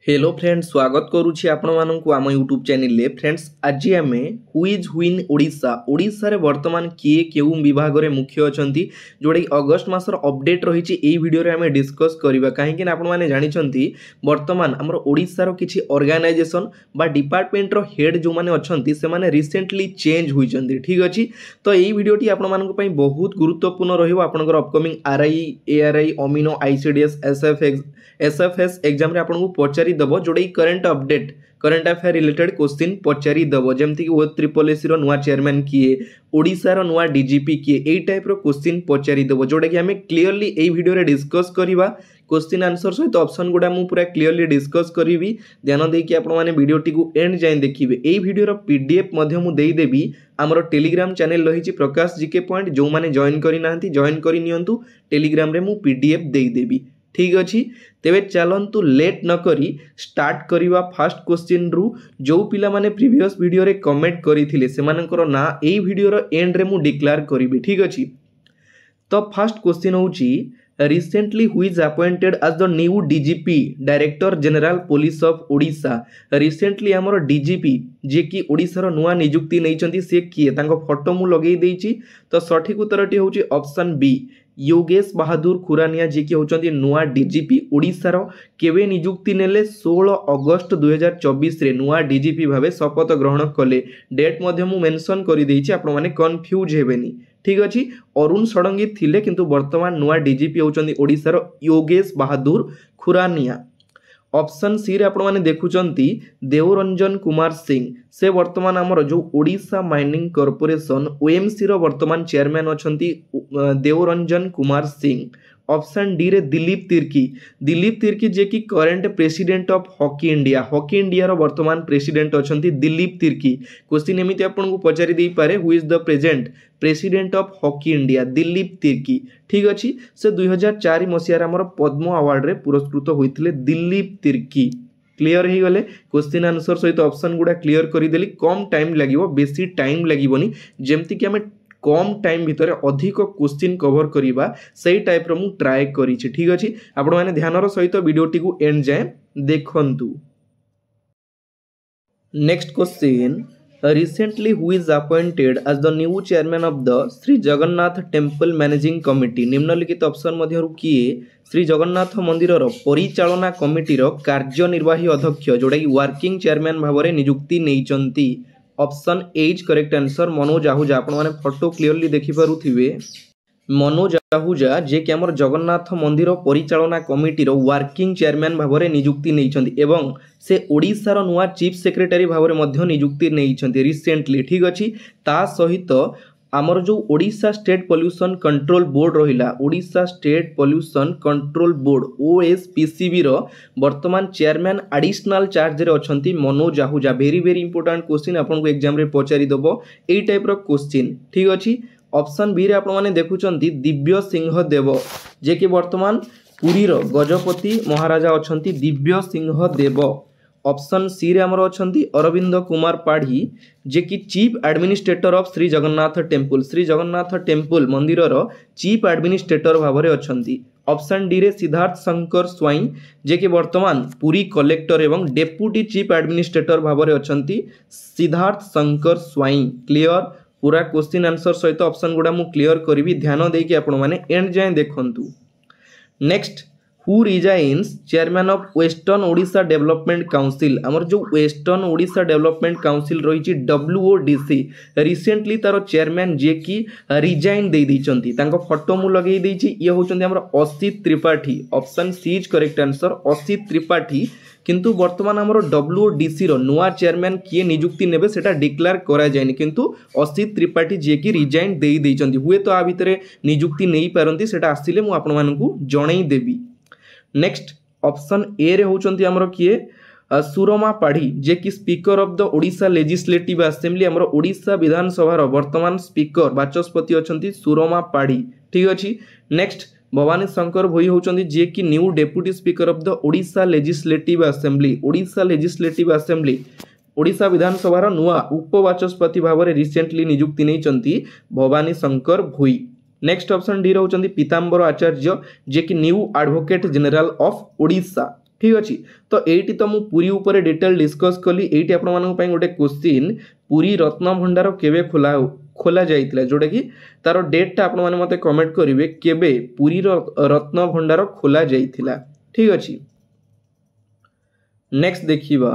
Hello friends, स्वागत करुछि आपण माननकु आम यूट्यूब चैनल रे। फ्रेंड्स, आज आमे हुईज हुइन ओडिशा ओडिशा रे वर्तमान किए केउ विभाग रे मुख्य अछंती जोडे अगस्त मासर अपडेट रहिछि एई वीडियो रे आमे डिस्कस करिबा। काहे कि आपण माने जानि छंती वर्तमान हमर ओडिशा रो किछि ऑर्गेनाइजेशन बा डिपार्टमेंट रो हेड जो माने अछंती से माने रिसेंटली चेंज होई छंती। ठीक अछि, तो एई वीडियो टी आपण माननकु पई बहुत गुरुत्वपूर्ण रहिबो। आपनकर अपकमिंग आरआई एआरआई अमीनो आईसीडीएस एसएफएस एग्जाम रे आपनको पचारि दबो जोडे current update current affair related question पचारि दबो। जेमति कि ओ ट्रिपलएससी रो नुवा चेयरमैन किए, ओडिशा रो नुवा डीजीपी किए, एई टाइप रो क्वेश्चन पचारि दबो जोडे कि हमें क्लियरली एई वीडियो रे डिस्कस करिबा। क्वेश्चन आंसर सहित ऑप्शन गुडा मु पूरा क्लियरली डिस्कस करिवि। ध्यान देकी आपण माने वीडियो टी को एंड जाय देखिबे। एई वीडियो रो पीडीएफ मध्य मु देई देबी। हमर टेलीग्राम चैनल रहिछि प्रकाश जीके पॉइंट, जो माने जॉइन करि नाहंती जॉइन करि नियंतु। टेलीग्राम रे मु पीडीएफ देई देबी। ठीक अछि, तेबे चलंतु लेट न करी स्टार्ट करिवा फर्स्ट क्वेश्चन रु। जो पिला माने प्रीवियस वीडियो रे कमेंट करिथिले सेमानकर ना एई वीडियो रो एंड रे मु डिक्लेयर करिवि। ठीक अछि, तो फर्स्ट क्वेश्चन होउची recently who is appointed as the new DGP director general police of Odisha. Recently हमर डीजीपी जे कि ओडिशा रो नुवा नियुक्ति नै चंती से किए, तांको फोटो मु लगेई देइची। तो सठिक उत्तरटी होउची ऑप्शन बी, योगेश बहादुर खुरानिया जे कि होचंती नुवा डीजीपी ओडिशा रो। केवे नियुक्ति नेले 16 अगस्त 2024 रे नुवा डीजीपी भाबे शपथ ग्रहण कले। डेट मध्य मु मेंशन करि देइची, आपण माने कंफ्यूज हेबेनी। ठीक अछि, अरुण षडंगी थिले किंतु वर्तमान नुवा डीजीपी होचंती ओडिशा रो योगेश बहादुर खुरानिया। ऑप्शन सी रे आपण माने देखुचंती देवरंजन कुमार सिंह, से वर्तमान हमर जो ओडिशा माइनिंग कॉर्पोरेशन ओएमसी रो वर्तमान चेयरमैन अछंती देवरंजन कुमार सिंह। ऑप्शन डी रे दिलीप तिर्की जे कि current president of hockey India रो वर्तमान प्रेसिडेंट अछंती दिलीप तिर्की। क्वेश्चन एमिति आपन को पचारि देई पारे, who is the present president of hockey India? Dilip Tirkey. ठीक अछि, से 2004 मसिया रे हमर पद्म अवार्ड रे पुरस्कृत होइथिले दिलीप तिर्की। क्लियर ही गले क्वेश्चन आंसर सहित ऑप्शन गुडा क्लियर करि देली। कम टाइम लागिवो, बेसी टाइम लागिवोनी। जेमति कि हमें कम टाइम भितर अधिक क्वेश्चन कवर करिबा सही टाइप रो मु ट्राई करिछि। ठीक अछि, आपण माने ध्यान रो सहित वीडियो टी को एंड जाय देखंतु। Next question, recently who is appointed as the new chairman of the Shri Jagannath temple managing committee. निम्नलिखित ऑप्शन मध्यरु किए श्री जगन्नाथ मंदिर रो परिचालना कमिटी रो कार्यनिर्वाही अध्यक्ष जोडा कि वर्किंग चेयरमैन भाबरे नियुक्ति नैचंती। Option A is correct answer Manoj Ahuja. आपण माने फोटो क्लियरली देखि पारुथिबे। मनोज आहूजा जे कि हमर जगन्नाथ मंदिर परिचालना कमिटी रो वर्किंग चेयरमैन भाबरे नियुक्ति नैचंती एवं से ओडिशा रो नुवा चीफ सेक्रेटरी भाबरे मध्य नियुक्ति नैचंती रिसेंटली। ठीक अछि, ता सहित आमर जो Odisha state pollution control board रहिला, Odisha state pollution control board OSPCB रो वर्तमान चेयरमैन एडिशनल चार्ज रे अछंती Manoj Ahuja. Very important question आपन को एग्जाम रे पचारि दबो एई टाइप रो क्वेश्चन। ठीक अछि, ऑप्शन बी रे आपण माने देखुचंती दिव्य सिंह देव जे कि वर्तमान पुरी रो गजपति महाराजा अछंती दिव्य सिंह देव। ऑप्शन सी रे हमर अछंती अरविंद कुमार पाढ़ी जे कि chief administrator of Shri Jagannath temple मंदिर रो चीफ एडमिनिस्ट्रेटर भाबरे अछंती। ऑप्शन डी रे सिद्धार्थ शंकर स्वाई जे कि वर्तमान पुरी कलेक्टर एवं डेप्यूटी चीफ एडमिनिस्ट्रेटर भाबरे अछंती सिद्धार्थ शंकर स्वाई। क्लियर, पूरा क्वेश्चन आंसर सहित ऑप्शन गुडा मु क्लियर करिवि। ध्यान देकी आपण माने एंड जाय देखंतु। Next, who resigns chairman of western Odisha development council. हमर जो वेस्टर्न ओडिशा डेवलपमेंट काउंसिल रहिछि डब्ल्यूओडीसी, रिसेंटली तारो चेयरमैन जे कि रिजाइन दे दैचंती। तांको फोटो मु लगेई दैछि। ये होचंती हमर Asit Tripathi. Option C is correct answer Asit Tripathi. किंतु वर्तमान हमर डब्ल्यूओडीसी रो नुवा चेयरमैन किए नियुक्ति नेबे सेटा डिक्लेयर करा जायनि, किंतु असित त्रिपाठी जे कि रिजाइन दे दैचंती। हुए तो आ भितरे नियुक्ति नै पारंती, सेटा आसिले मु आपण मानकु जणै देबी। नेक्स्ट, ऑप्शन ए रे होचंती हमर किए सुरमा पाढ़ी जे कि speaker of the Odisha legislative assembly, हमर ओडिशा विधानसभा रो वर्तमान स्पीकर बाचस्पति अछंती सुरमा पाढ़ी। ठीक अछि, नेक्स्ट भवानी शंकर भोई होचंती जे कि new deputy speaker of the Odisha legislative assembly. Odisha Vidhan Sabha रो नुवा उपबाचस्पति भाबरे रिसेंटली नियुक्ति नैचंती Bhabani Shankar Bhoi. Next option D रहउचंदी पीतांबर आचार्य जे कि new advocate general of Odisha. ठीक अच्छे। तो ये तो मुझे पुरी उपर डिटेल डिस्कस कली। ये आपण मानी गोटे क्वेश्चन पुरी रत्न भंडार केवे खोला जाइतिला जोटा कि तार डेटा आपण माने मते कमेंट करेंगे केबे पुरी रत्न भंडार खोला जाइतिला। ठीक अच्छे। नेक्स्ट देखिबा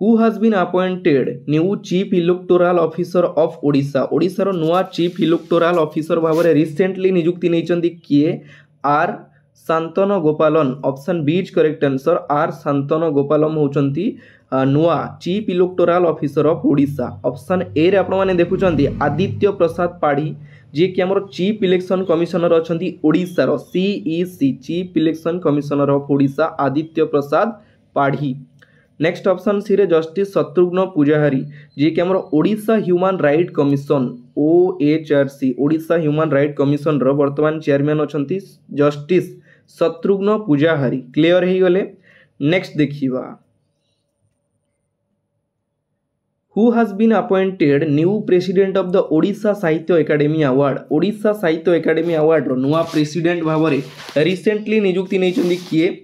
who has been appointed new chief electoral officer of Odisha. ओडिशार नुआ चीफ इलेक्टोरल ऑफिसर भाव में रिसेंटली नियुक्ति नहीं किए R Shantan Gopalan. Option B is correct answer. R Shantan Gopalan होचंती नुआ chief electoral officer of Odisha. Option A रे आपण माने देखुचंती आदित्य प्रसाद पाढ़ी जे कि हमर चीफ इलेक्शन कमिशनर अछंती ओडिशार CEC chief election commissioner of Odisha Aditya Prasad Padhi. Next option C रे जस्टिस शत्रुघ्न पूजाहारी जे कि हमर Odisha human right commission OHRC Odisha human right commission रो वर्तमान चेयरमैन अछंती जस्टिस शत्रुघ्न पूजाहारी। क्लियर हो गले। नेक्स्ट देखिबा who has been appointed new president of the Odisha Sahitya academy award. Odisha Sahitya academy award रो नुआ प्रेसिडेंट भाव में रिसेंटली नियुक्ति नहीं किए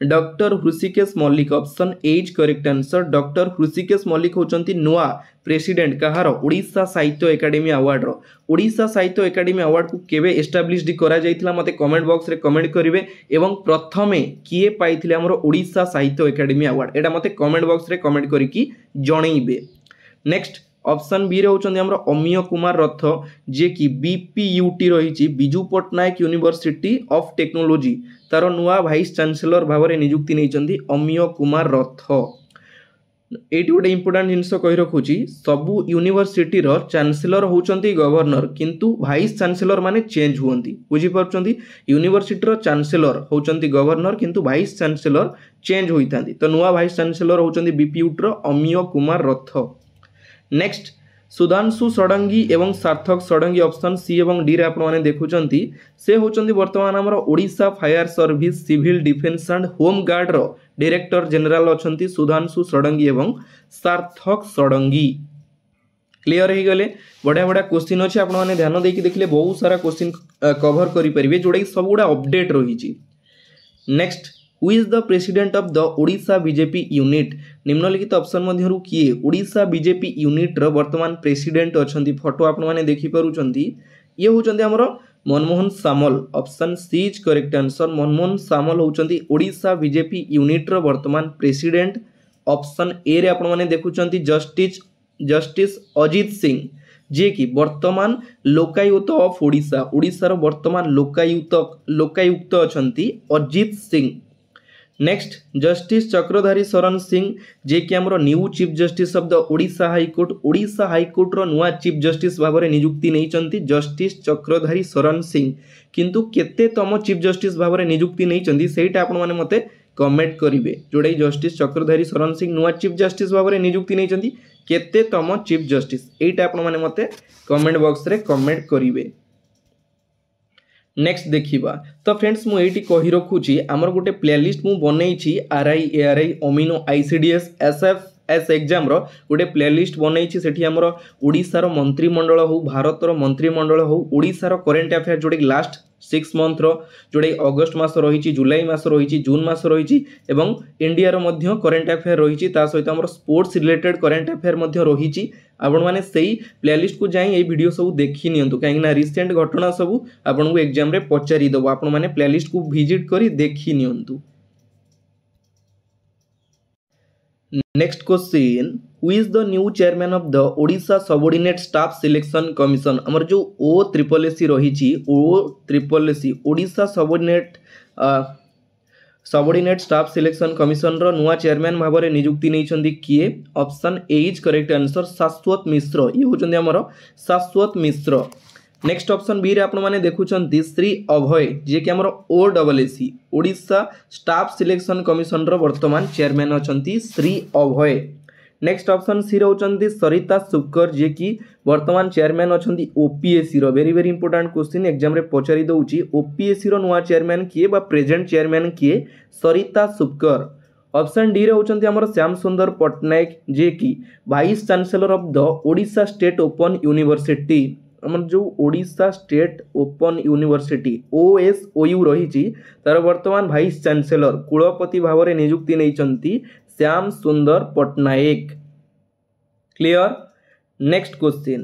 doctor Hrushikesh Mallick. Option A is correct answer. Doctor Hrushikesh Mallick होचंती नुआ प्रेसिडेंट कहार ओडिशा साहित्य एकेडमी अवार्ड रो। ओडिशा साहित्य एकेडमी अवार्ड को केबे एस्टाब्लिश्ड करा जाइतिला मते कमेंट बॉक्स रे कमेंट करिवे एवं प्रथमे किए पाइथिले हमर ओडिशा साहित्य एकेडमी अवार्ड एटा मते कमेंट बॉक्स रे कमेंट करिकी जणैबे। नेक्स्ट ऑप्शन बी रे होचंदी हमर अमिय कुमार रथ जे कि बीपीयूटी रही Biju Patnaik university of technology तार नुआ वाइस चांसलर भाव में नियुक्ति नहीं अमिय कुमार रथ। ये गोटे इंपोर्टाट जिनस कही रखुची सबू यूनिवर्सिटी चांसलर होचंती गवर्नर किंतु वाइस चांसलर माने चेंज हुअंती। बुझी पारुचंती यूनिवर्सिटी चांसलर होचंती गवर्नर किंतु वाइस चांसलर चेंज होइतांती। तो नुआ वाइस चांसलर होचंती बीपीयूटी अमिय कुमार रथ। नेक्स्ट सुधांशु षडंगी एवं सार्थक षडंगी ऑप्शन सी एवं डी रे आपण माने देखुचंती से होचंती वर्तमान हमर Odisha fire service civil defence and home guard रो डायरेक्टर जनरल अछंती सुधांशु षडंगी एवं सार्थक षडंगी। क्लियर हो गले। बढ़िया बढ़िया क्वेश्चन अच्छे आपण माने ध्यान देकी देखले बहुत सारा क्वेश्चन कवर करि परिबे जोडा सब गुडा अपडेट रही। Next who is the president of the Odisha BJP unit. निम्नलिखित ऑप्शन मध्यरु किए ओडिशा बीजेपी यूनिट रो वर्तमान प्रेसिडेंट अछंती। फोटो आपण माने देखि पारुचंती ये होचंती हमर Manmohan Samal. Option C is correct answer. Manmohan Samal होचंती ओडिशा बीजेपी यूनिट रो वर्तमान प्रेसिडेंट। ऑप्शन ए रे आपण माने देखुचंती जस्टिस अजित सिंह जे कि वर्तमान लोकायुक्त ऑफ ओडिशा ओडिशा रो वर्तमान लोकायुक्त अछंती अजित सिंह। नेक्स्ट जस्टिस चक्रधारी शरण सिंह जे कि हमर new chief justice of the Odisha high court रो नुआ चीफ जस्टिस भाव में नियुक्ति नहीं जस्टिस चक्रधारी शरण सिंह किंतु केते तम चीफ जस्टिस भाव में नियुक्ति नहीं सेटा आपण माने मते कमेंट करिवे जोडे जस्टिस चक्रधारी शरण सिंह नुआ चीफ जस्टिस भाव में नियुक्ति नहीं केते तम चीफ जस्टिस एटा आपण माने मते कमेंट बॉक्स रे कमेंट करिवे। नेक्स्ट देखिबा तो फ्रेंड्स मु एटी कहि रखुची हमर गोटे प्लेलिस्ट मु बनैछि आरआई एआरआई अमीनो आईसीडीएस एसएफएस एग्जाम रो गोटे प्लेलिस्ट बनैछि सेठी हमर ओडिसा रो मंत्रिमंडल हो भारत रो मंत्रिमंडल हो ओडिसा रो करंट अफेयर जोडे लास्ट 6 मंथ रो जोडे अगस्त मास रही जुलाई मास रही जून मास रही एवं इंडिया रो मध्य करंट अफेयर रही ता सहित हमर स्पोर्ट्स रिलेटेड करंट अफेयर मध्य रही आपण माने सेही प्लेलिस्ट को जाई ए वीडियो सब देखि नियंतु काहे ना रिसेंट घटना सब आपण को एग्जाम रे पचारि दबो आपण माने प्लेलिस्ट को विजिट करी देखि नियंतु। Next question who is the new chairman of the Odisha subordinate staff selection commission. हमर जो OSSC रही OSSC Odisha subordinate staff selection commission रो नुआ चेयरमैन भाव में नियुक्ति नहीं किए। Option A is correct answer Shashwat Mishra ये होचंदी हमर शाश्वत मिश्र। नेक्स्ट ऑप्शन बी रे आपण माने देखुचंती श्री अभय जे कि हमर OSSC Odisha staff selection commission रो वर्तमान चेयरमैन अछंती Shri Abhay. Next option C रहउचंती सरिता सुक्कर जे कि वर्तमान चेयरमैन अछंती OPSC रो very very important question exam रे पचारि दउची OPSC रो नुआ चेयरमैन किए बा प्रेजेंट चेयरमैन किए सरिता सुक्कर। ऑप्शन डी रहउचंती हमर श्याम सुंदर पट्टनायक जे कि vice chancellor of the Odisha state open university आम जो Odisha state open university OSOU रही तार वर्तमान भाइस चांसेलर कुलपति भाव में नियुक्ति नहीं Shyam Sundar Pattnaik. Clear. Next question,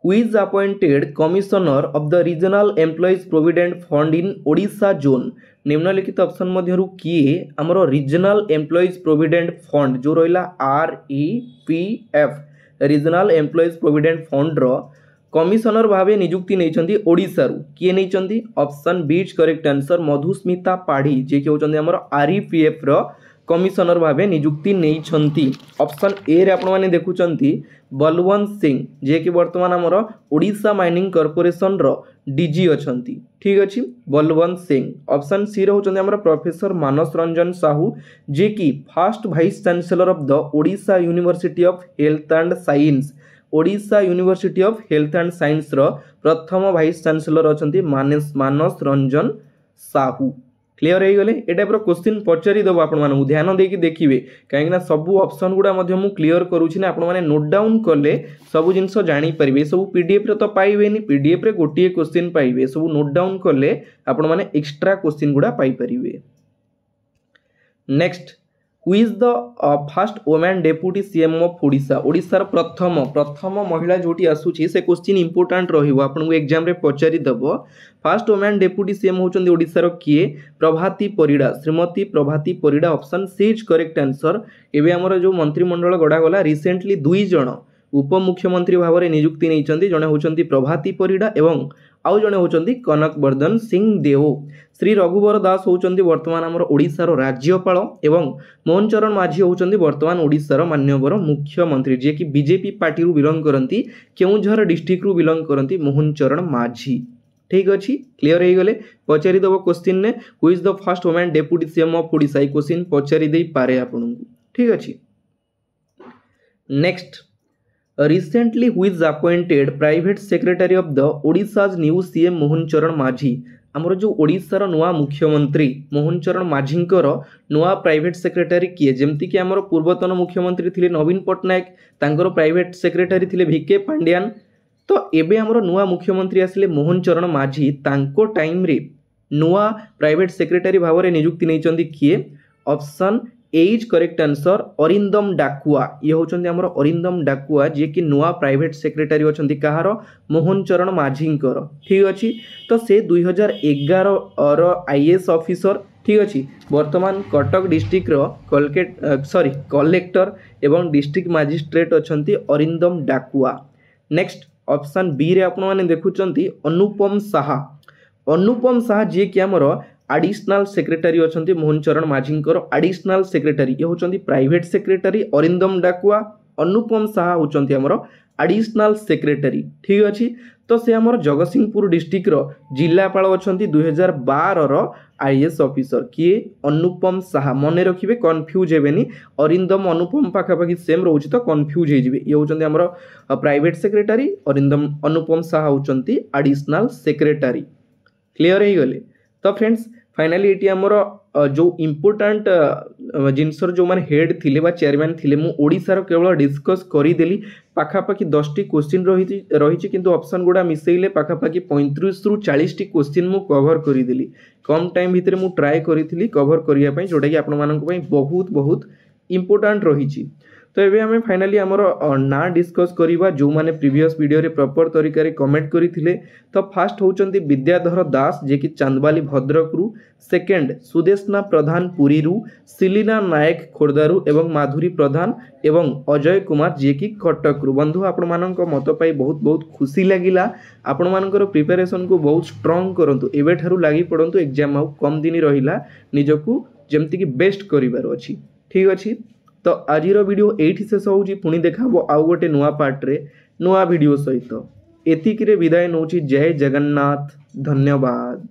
who is appointed commissioner of the regional employees provident fund in Odisha zone. निम्नलिखित ऑप्शन मध्यरु किए हमरो रीजनल एम्प्लॉइज प्रोविडेंट फंड जो रहिला REPF regional employees provident fund रो कमिशनर भावे नियुक्ति नहीं ओडिशा रु किए नहीं। Option B is correct answer Madhusmita Padhi जे कि होचंदी हमरो REPF रो कमिशनर भावे नियुक्ति नहीं। ऑप्शन ए रे आपण माने देखुचंती बलवंत सिंह जे कि वर्तमान हमर ओडिशा माइनिंग कॉर्पोरेशन रो डीजी अछंती। ठीक अछि बलवंत सिंह। ऑप्शन सी रे होचंदी हमर प्रोफेसर मानस रंजन साहू जे कि first vice chancellor of the Odisha university of health and science. Odisha university of health and science रो प्रथम वाइस चांसलर अछंती मानस रंजन साहू। क्लियर हो गले। ए टाइप क्वेश्चन पचारि देव आपण मानू ध्यान देकी देखिए कहीं सबू ऑप्शन गुड़ा मु क्लियर करूँ ना आपने नोट डाउन कले सब जिनस जापर सब PDF रे तो पाइबे PDF रे गोटे क्वेश्चन पाइबे सब नोट डाउन कले आपण माने एक्स्ट्रा क्वेश्चन गुड़ा पाइपर। Next, who is the first women deputy CM of Odisha. ओडिशार प्रथम महिला जोटी आसूची से क्वेश्चन इंपोर्टेंट रहिबो आपन एग्जाम रे पचारि देबो। फर्स्ट वुमेन डेप्यूटी CM होचंदी ओडिशार किए Prabhati Parida Shrimati Prabhati Parida. Option C is correct answer. एबे हमर जो मंत्रिमंडल गड़ा गला रिसेंटली 2 जण उपमुख्यमंत्री भाव में नियुक्ति नहीं जड़े होचंदी प्रभाती परिड़ा एवं आउ जड़े होचंदी कनकवर्धन सिंह देव। श्री रघुवर दास होचंदी वर्तमान हमर ओडिशार राज्यपाल एवं मोहन चरण माझी होचंदी वर्तमान ओडिशार माननीय मुख्यमंत्री जे कि बीजेपी पार्टी रु बिलोंग करंती केउंझर डिस्ट्रिक्ट रु बिलोंग करंती मोहन चरण माझी। ठीक अच्छी क्लियर हो गले। पचारि देव क्वेश्चन ने who is the first women deputy CM of Odisha question पचारि दे पारे आपन। ठीक अच्छी। Next, recently who is appointed private secretary of the Odisha's new CM Mohan Charan Majhi. आमर जो ओडिशार नुआ मुख्यमंत्री मोहन चरण माझींकर नुआ प्राइवेट सेक्रेटरी किए जमती कि आमर पूर्वतन मुख्यमंत्री थिले नवीन पट्टनायक तांकर प्राइवेट सेक्रेटरी थिले VK पांड्यान। तो एबे आमर नुआ मुख्यमंत्री आसिले मोहन चरण माझी तांको टाइम रे नुआ प्राइवेट सेक्रेटरी भाव में नियुक्ति नहीं किए। Option A is correct answer Arindam Dakua. ये होचंदी हमर अरिंदम डाकुआ जे कि नुआ प्राइवेट सेक्रेटरी अछंती कहार मोहन चरण माझींकर। ठीक अछि। तो से 2011 रो IAS ऑफिसर। ठीक अछि। वर्तमान कटक डिस्ट्रिक्ट रो कलेक्टर एवं डिस्ट्रिक्ट मजिस्ट्रेट अछंती Arindam Dakua. Next, option B रे आपण माने देखुचंती अनुपम साहा। अनुपम साहा जे कि हमर एडिशनल सेक्रेटरी अछंती मोहन चरण माझींकर एडिशनल सेक्रेटरी। ये होचंती प्राइवेट सेक्रेटरी अरिंदम डाकुआ अनुपम साहा होचंती हमर एडिशनल सेक्रेटरी। ठीक अछि। तो से हमर जगतसिंहपुर डिस्ट्रिक्ट रो जिलापाल अछंती 2012 रो IAS ऑफिसर किए अनुपम साहा। मने रखिबे कंफ्यूज हेबेनी अरिंदम अनुपम पाखापाखि सेम रहउछि तो कंफ्यूज हे जिवे। ये होचंती हमर प्राइवेट सेक्रेटरी अरिंदम अनुपम साहा होचंती एडिशनल सेक्रेटरी। क्लियर हो गले। तो फ्रेंड्स फाइनली ये आमर जो इम्पोर्टाट जिनसर जो मैंने हेड थिले बा चेयरमैन थिले मु ओडिशार केवल डिस्कस करिदेली पाखापाखि 10टी क्वेश्चन रही किंतु ऑप्शन गुड़ा मिसेइले पाखापाखि 35 रु 40टी क्वेश्चन मु कवर करिदेली। कम टाइम भितर मु ट्राए करिथिली कवर करिया पई जोटा कि आपण मानक पई बहुत बहुत इम्पोर्टाट रही। तो ये आम फाइनाली आमर ना डिस्कस करवा जो मैंने प्रीवियस वीडियो रे प्रॉपर तरीका रे कमेंट करथिले। तो फास्ट होचंती विद्याधर दास जे कि चांदबाली भद्रक रु, सेकेंड सुदेशना प्रधान पुरी रु, सिलिना नायक खोर्धारु एवं माधुरी प्रधान एवं अजय कुमार जे कि कटक रु। बंधु आपण मानक मत पाई बहुत बहुत खुशी लागिला। आपण मानकर प्रिपरेशन को बहुत स्ट्रांग करंतु एबे ठारू लागि पड़ंतु एग्जाम आउ कम दिन रहिला निजकू जेमति कि बेस्ट करिवार अछि। ठीक अछि। तो आज वीडियो एठी शेष होउची पुणी देखाबो आउ गोटे नुआ पार्ट रे नुआ वीडियो सहित। एतिकी रे विदाय नउची। जय जगन्नाथ। धन्यवाद।